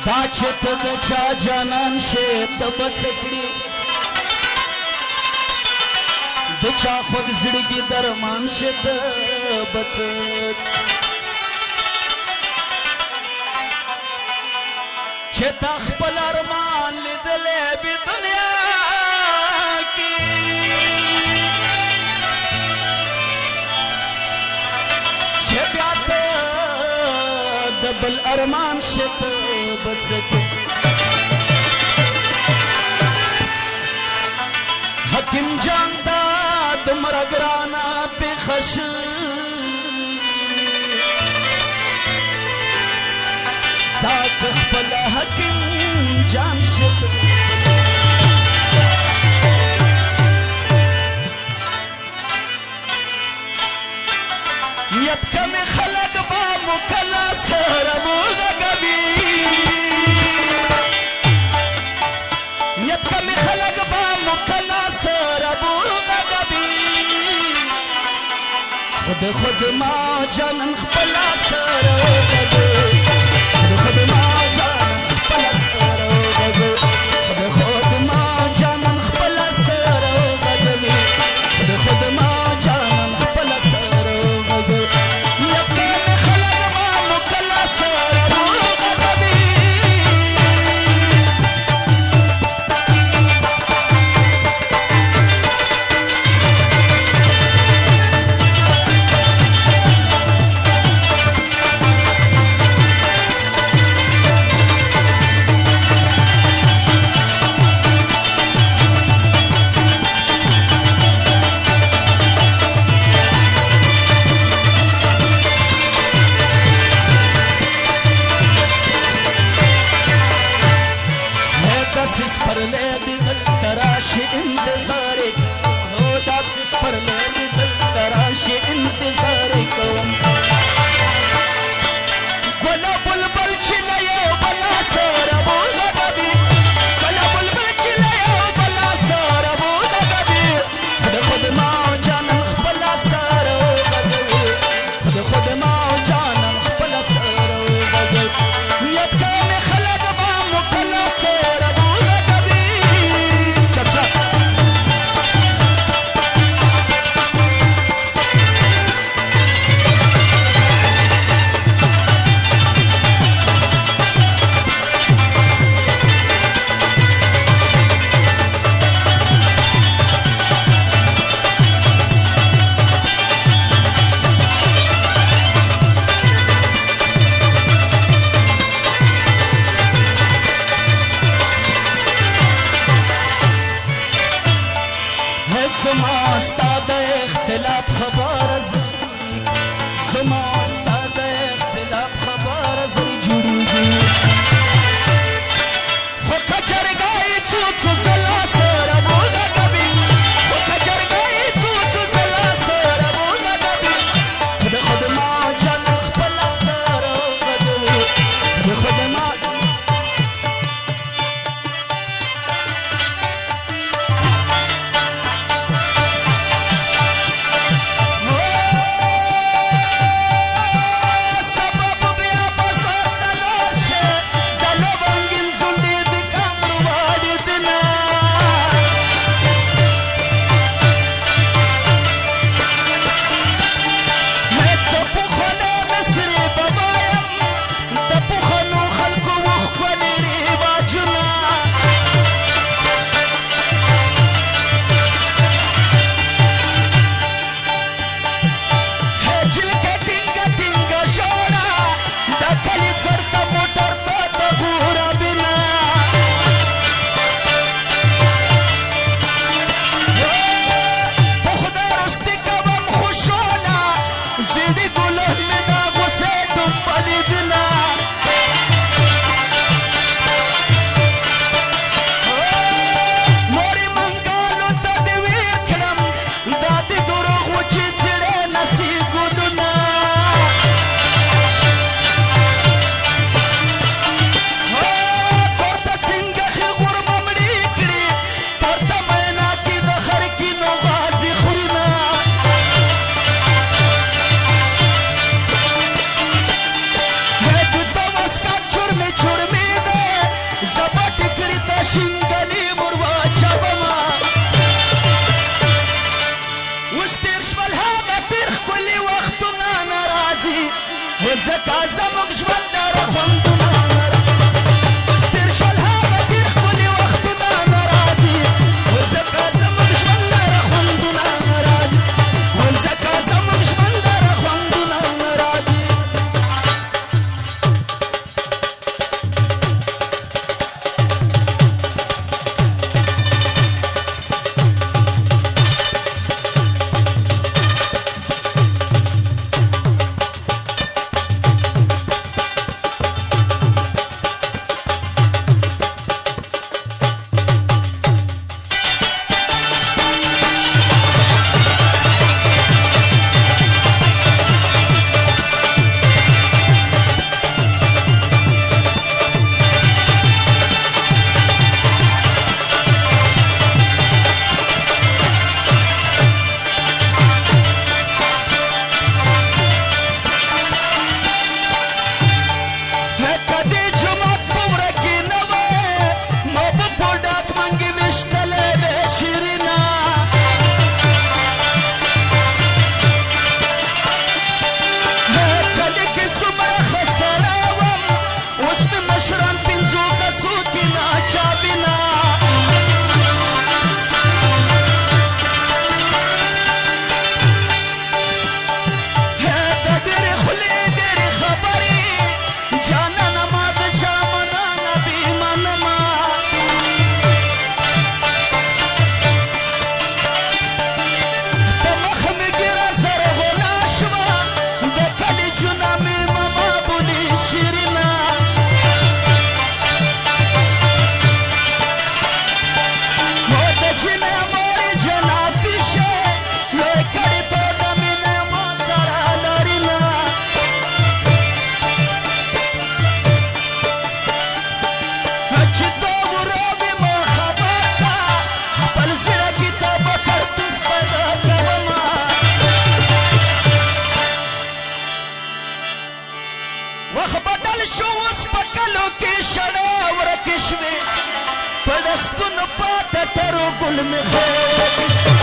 دا چې ته د چا جانان شې ته به څه کړي د چا خود زړګي درمان شې ته به څه چې تا خپل ارمان لیدلی بې دنیا کې چې بیا ته د بل ارمان شې ته به څه کوې حکیم جان دا دومره ګرانه پېښه ذات خپل حکیم جان شت نیت کمی خلق با مکلا سر موغگبی نیت کمی خلق با مکلا سر موغگبی خود خود ما جانن خپلا سر موغگبی زموږ ژوند لره خوندونه اوس تېر شول هغه ډېر ښکلي وختونه نه راځي ځکه زموږ ژوند لره خوندونه نه راځي ځکه زموږ ژوند لره خوندونه نه راځي وخت بدل شو اوس په کلو کې شړه ورکې شوې په دستونو پاته تر ګل مې